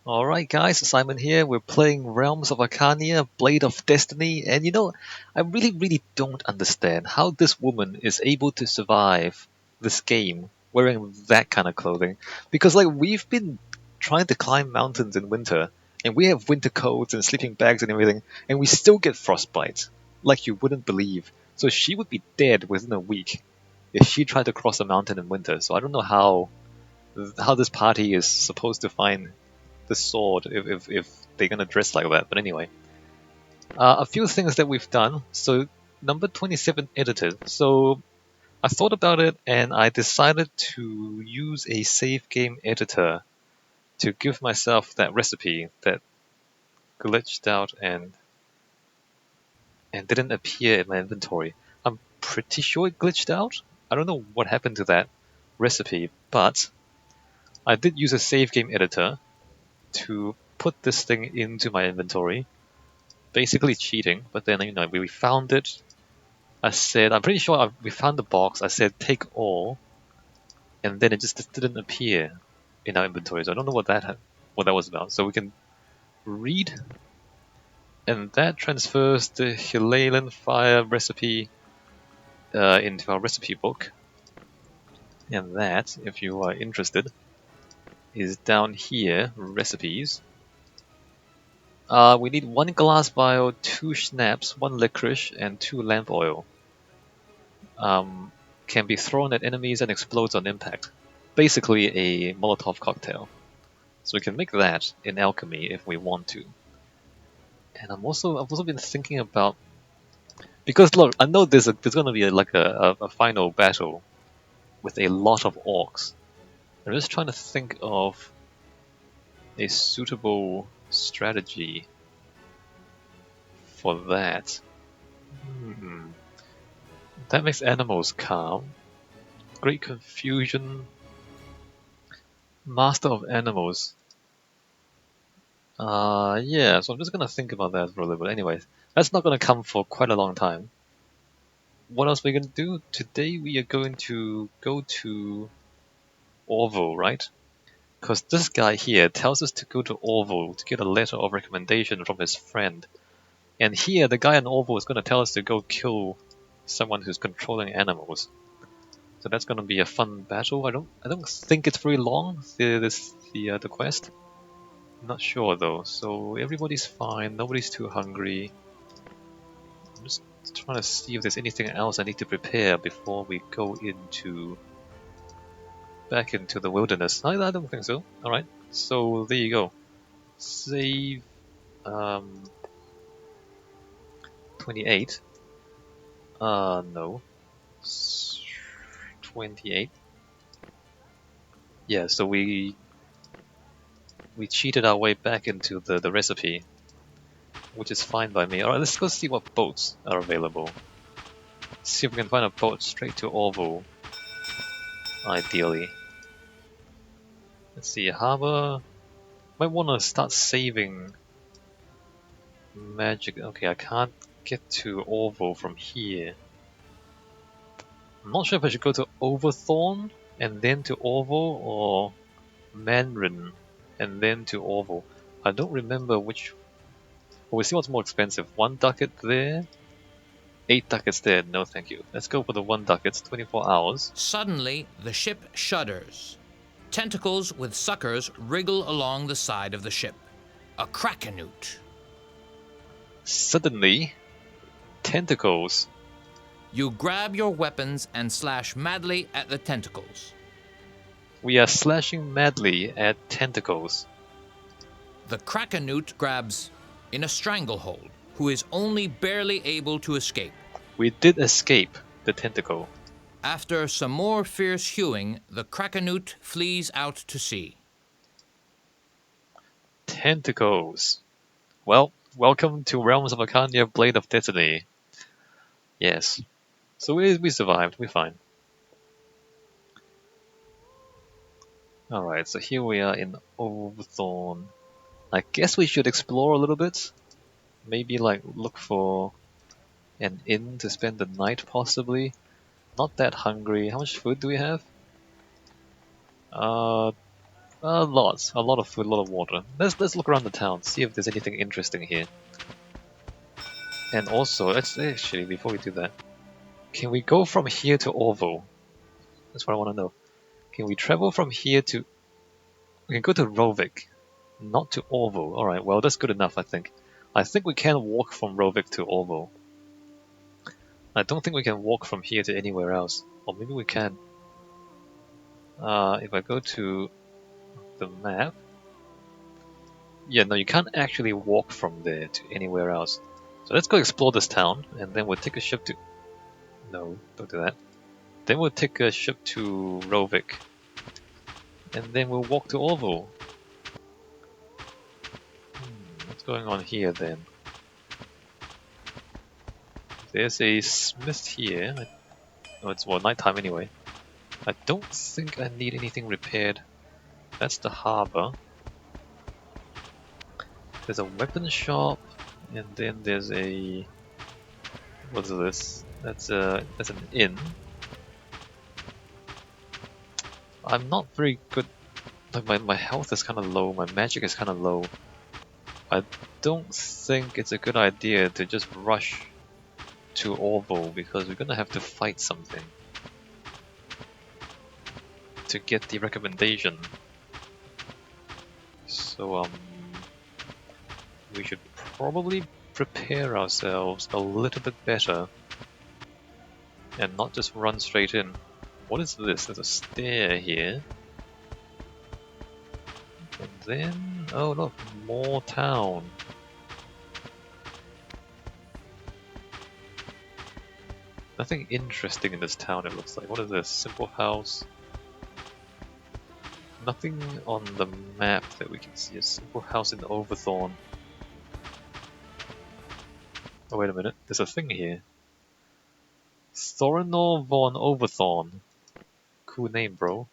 Alright guys, Simon here. We're playing Realms of Arkania, Blade of Destiny, and I really don't understand how this woman is able to survive this game wearing that kind of clothing. Because we've been trying to climb mountains in winter, and we have winter coats and sleeping bags and everything, and we still get frostbite. Like you wouldn't believe. So she would be dead within a week if she tried to cross a mountain in winter. So I don't know how this party is supposed to find the sword if they're gonna dress like that. But anyway, a few things that we've done. So number 27 edited. So I thought about it and I decided to use a save game editor to give myself that recipe that glitched out and didn't appear in my inventory. I'm pretty sure it glitched out. I don't know what happened to that recipe, but I did use a save game editor to put this thing into my inventory. Basically cheating, but then we found it. I said, I'm pretty sure we found the box. I said take all, and then it just didn't appear in our inventory. So I don't know what that was about. So we can read, and that transfers the Himalayan fire recipe into our recipe book. And that, if you are interested, is down here, recipes. We need 1 glass vial, 2 schnapps, 1 licorice, and 2 lamp oil. Can be thrown at enemies and explodes on impact. Basically a Molotov cocktail. So we can make that in alchemy if we want to. And I've also been thinking about, because look, I know there's gonna be a final battle with a lot of orcs. I'm just trying to think of a suitable strategy for that. That makes animals calm. Great confusion. Master of animals. Yeah, so I'm just gonna think about that for a little bit. Anyways, that's not gonna come for quite a long time. What else are we gonna do? Today we are going to go to Orvil, right? Because this guy here tells us to go to Orvil to get a letter of recommendation from his friend. And here, the guy in Orvil is gonna tell us to go kill someone who's controlling animals. So that's gonna be a fun battle. I don't think it's very long, the quest. I'm not sure though. So everybody's fine, nobody's too hungry. I'm just trying to see if there's anything else I need to prepare before we go back into the wilderness. I don't think so. Alright, so there you go. Save 28. No. 28. Yeah, so we cheated our way back into the recipe, which is fine by me. Alright, let's go see what boats are available. See if we can find a boat straight to Orville, ideally. Let's see, harbour. Might want to start saving magic. Okay, I can't get to Orville from here. I'm not sure if I should go to Overthorn and then to Orville, or Manrin and then to Orville. I don't remember which. Well, we see what's more expensive. 1 ducat there, 8 ducats there. No, thank you. Let's go for the 1 ducats. 24 hours. Suddenly, the ship shudders. Tentacles with suckers wriggle along the side of the ship. A krakenute. Suddenly, tentacles. You grab your weapons and slash madly at the tentacles. We are slashing madly at tentacles. The krakenute grabs in a stranglehold, who is only barely able to escape. We did escape the tentacle. After some more fierce hewing, the krakenute flees out to sea. Tentacles. Well, welcome to Realms of Arkania, Blade of Destiny. Yes. So we survived, we're fine. Alright, so here we are in Overthorn. I guess we should explore a little bit. Maybe look for an inn to spend the night possibly. Not that hungry. How much food do we have? Lots, a lot of food, a lot of water. Let's look around the town, see if there's anything interesting here. And also, let's actually before we do that, can we go from here to Orvil? That's what I want to know. Can we travel from here to? We can go to Rovik, not to Orvil. All right, well that's good enough, I think. I think we can walk from Rovik to Orvil. I don't think we can walk from here to anywhere else, or maybe we can. If I go to the map, yeah, no, you can't actually walk from there to anywhere else. So let's go explore this town, and then we'll take a ship to. No, don't do that. Then we'll take a ship to Rovik, and then we'll walk to Orville. What's going on here then? There's a smith here. Oh, it's well nighttime anyway. I don't think I need anything repaired. That's the harbour. There's a weapon shop, and then there's a. What's this? That's an inn. I'm not very good. Like my health is kind of low. My magic is kind of low. I don't think it's a good idea to just rush to Orville because we're gonna have to fight something to get the recommendation. So we should probably prepare ourselves a little bit better and not just run straight in. What is this? There's a stair here. And then, oh look, more town. Nothing interesting in this town, it looks like. What is this? Simple house. Nothing on the map that we can see. A simple house in Overthorn. Oh, wait a minute. There's a thing here. Thorinor von Overthorn. Cool name, bro.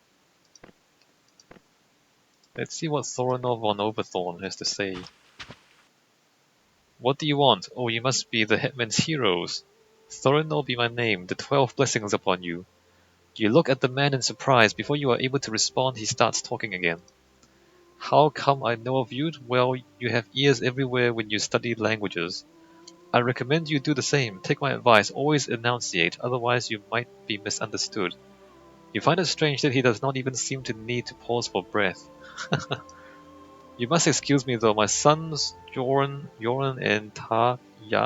Let's see what Thorinor von Overthorn has to say. What do you want? Oh, you must be the Hetman's heroes. Thorinor be my name, the 12 blessings upon you. You look at the man in surprise. Before you are able to respond, he starts talking again. How come I know of you? Well, you have ears everywhere when you study languages. I recommend you do the same. Take my advice, always enunciate, otherwise you might be misunderstood. You find it strange that he does not even seem to need to pause for breath. You must excuse me though, my sons Joran and Tjare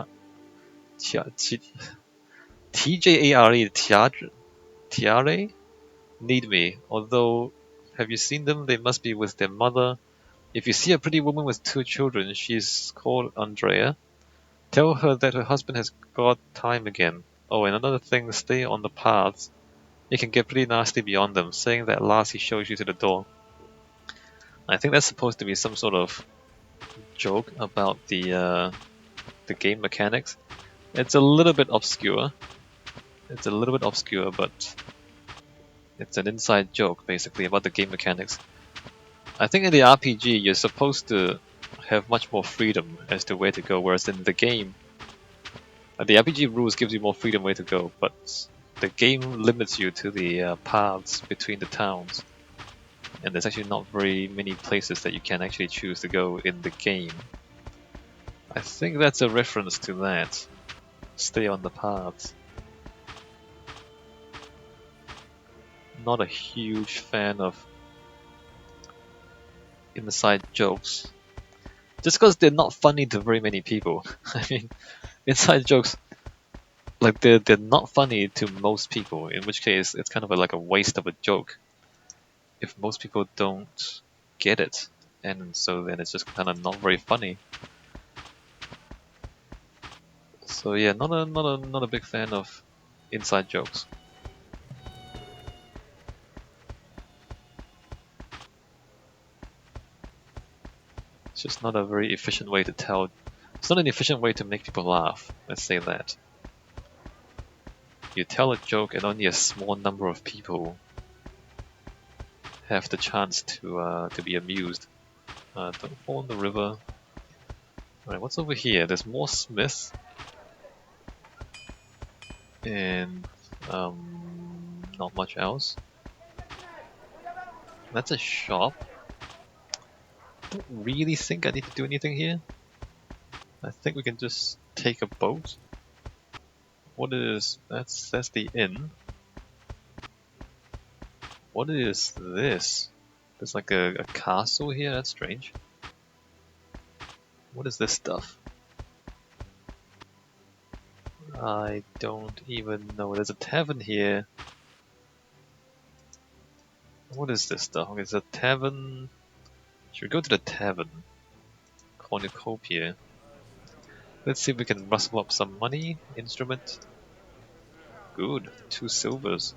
Tiare need me. Although, have you seen them? They must be with their mother. If you see a pretty woman with 2 children, she's called Andrea. Tell her that her husband has got time again. Oh, and another thing, stay on the paths. It can get pretty nasty beyond them. Saying that last, he shows you to the door. I think that's supposed to be some sort of joke about the game mechanics. It's a little bit obscure. It's a little bit obscure, but it's an inside joke basically about the game mechanics. I think in the RPG you're supposed to have much more freedom as to where to go, whereas in the game, the RPG rules gives you more freedom where to go, but the game limits you to the paths between the towns. And there's actually not very many places that you can actually choose to go in the game. I think that's a reference to that. Stay on the paths. Not a huge fan of inside jokes. Just because they're not funny to very many people. I mean, inside jokes, like they're not funny to most people, in which case it's kind of like a waste of a joke if most people don't get it, and so then it's just kind of not very funny. So yeah, not a big fan of inside jokes. It's just not a very efficient way to tell. It's not an efficient way to make people laugh. Let's say that. You tell a joke and only a small number of people have the chance to be amused. Don't fall in the river. Alright, what's over here? There's more smiths. And not much else. That's a shop. don't really think I need to do anything here. I think we can just take a boat. What is... that's the inn. What is this? There's like a castle here? That's strange. What is this stuff? I don't even know. There's a tavern here. What is this stuff? Okay, it's a tavern. Should we go to the tavern? Cornucopia. Let's see if we can rustle up some money. Instrument. Good. 2 silvers.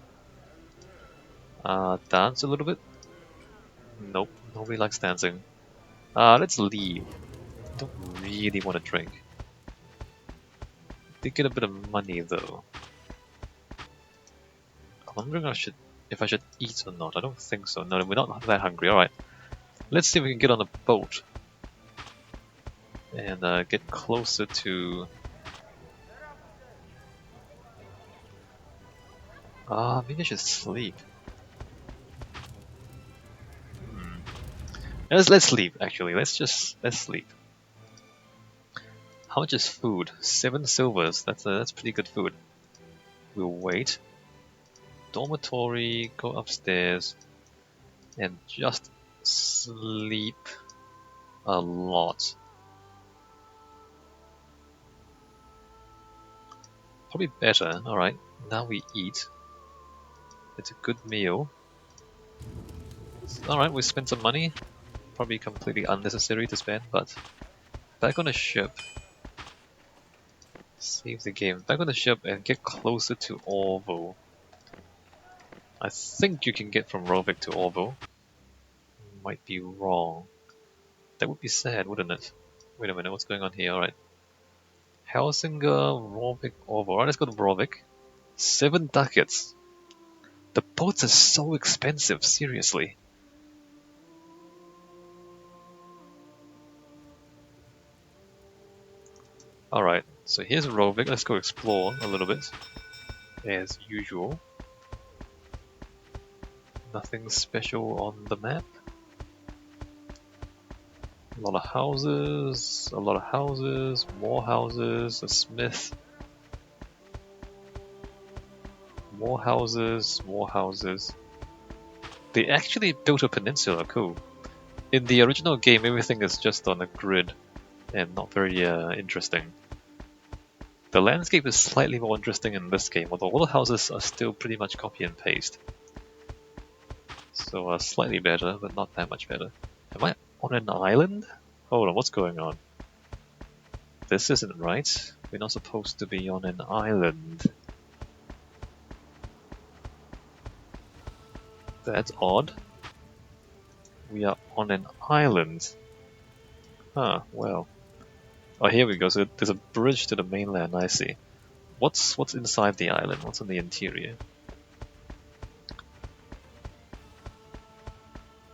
Dance a little bit? Nope. Nobody likes dancing. Let's leave. Don't really want to drink. Did get a bit of money though. I'm wondering if I should eat or not. I don't think so. No, we're not that hungry. Alright. Let's see if we can get on a boat. And get closer to... maybe I should sleep. Let's sleep actually. Let's sleep. How much is food? 7 silvers. That's pretty good food. We'll wait. Dormitory, go upstairs, and just sleep a lot. Probably better. Alright, now we eat. It's a good meal. Alright, we spent some money. Probably completely unnecessary to spend, but back on the ship. Save the game. Back on the ship and get closer to Orvil. I think you can get from Rovik to Orvil. Might be wrong. That would be sad, wouldn't it? Wait a minute, what's going on here? Alright. Helsinger, Rovik, Orvil. Alright, let's go to Rovik. 7 ducats. The boats are so expensive, seriously. Alright, so here's Rovik. Let's go explore a little bit. As usual. Nothing special on the map. A lot of houses, more houses, a smith. More houses, more houses. They actually built a peninsula, cool. In the original game, everything is just on a grid and not very interesting. The landscape is slightly more interesting in this game, although all the houses are still pretty much copy and paste. So slightly better, but not that much better. Am I on an island? Hold on, what's going on? This isn't right. We're not supposed to be on an island. That's odd. We are on an island. Huh, well. Oh, here we go. So there's a bridge to the mainland, I see. What's inside the island? What's in the interior?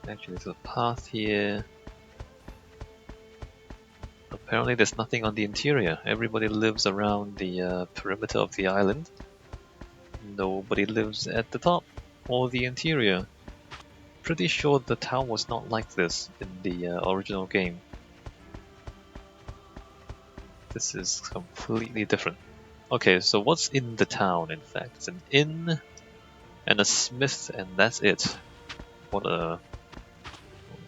Actually, there's a path here. Apparently there's nothing on the interior. Everybody lives around the perimeter of the island. Nobody lives at the top or the interior. Pretty sure the town was not like this in the original game. This is completely different. Okay, so what's in the town, in fact? It's an inn and a smith, and that's it. Well,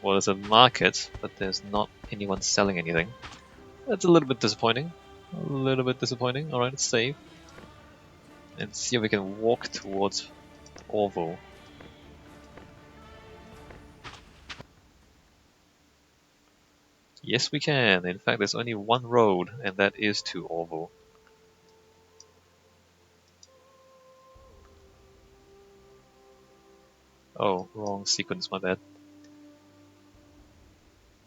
there's a market, but there's not anyone selling anything. That's a little bit disappointing. Alright, let's save. And see if we can walk towards Orvil. Yes, we can. In fact, there's only one road, and that is to Orvil. Oh, wrong sequence, my bad.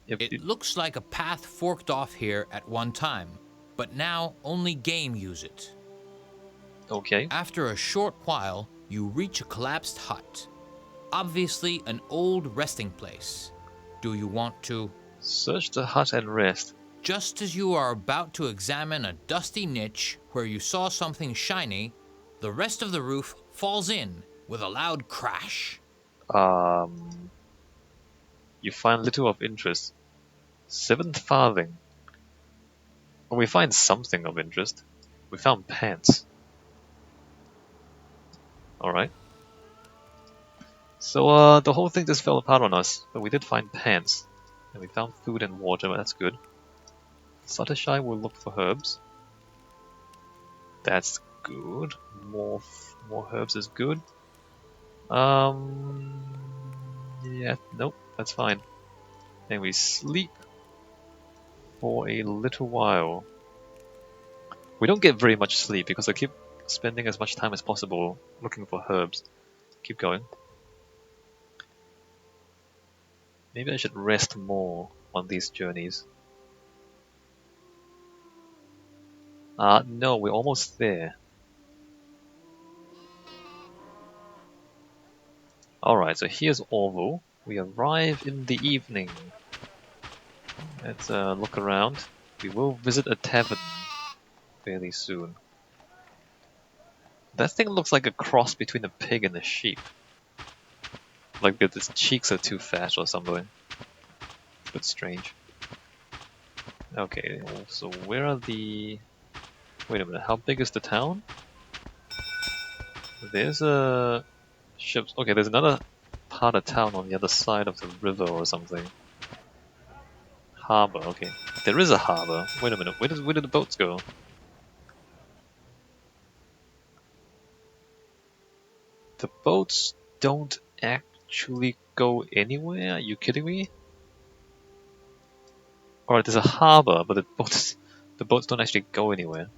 It looks like a path forked off here at one time, but now only game use it. Okay. After a short while, you reach a collapsed hut. Obviously an old resting place. Do you want to... Search the hut and rest. Just as you are about to examine a dusty niche where you saw something shiny, the rest of the roof falls in with a loud crash. You find little of interest. Seventh farthing. Well, we find something of interest. We found pants. Alright. So, the whole thing just fell apart on us, but we did find pants. And we found food and water, that's good. Fluttershy will look for herbs. That's good. More herbs is good. Yeah, nope, that's fine. And we sleep for a little while. We don't get very much sleep because I keep spending as much time as possible looking for herbs. Keep going. Maybe I should rest more on these journeys. No, we're almost there. Alright, so here's Orvil. We arrive in the evening. Let's look around. We will visit a tavern fairly soon. That thing looks like a cross between a pig and a sheep. Like its cheeks are too fat or something. It's a bit strange. Okay, so where are the... Wait a minute, how big is the town? There's a... Ships. Okay, there's another part of town on the other side of the river or something. Harbour, okay. There is a harbour. Wait a minute, where did the boats go? The boats don't actually go anywhere? Are you kidding me? Alright, there's a harbour, but the boats don't actually go anywhere.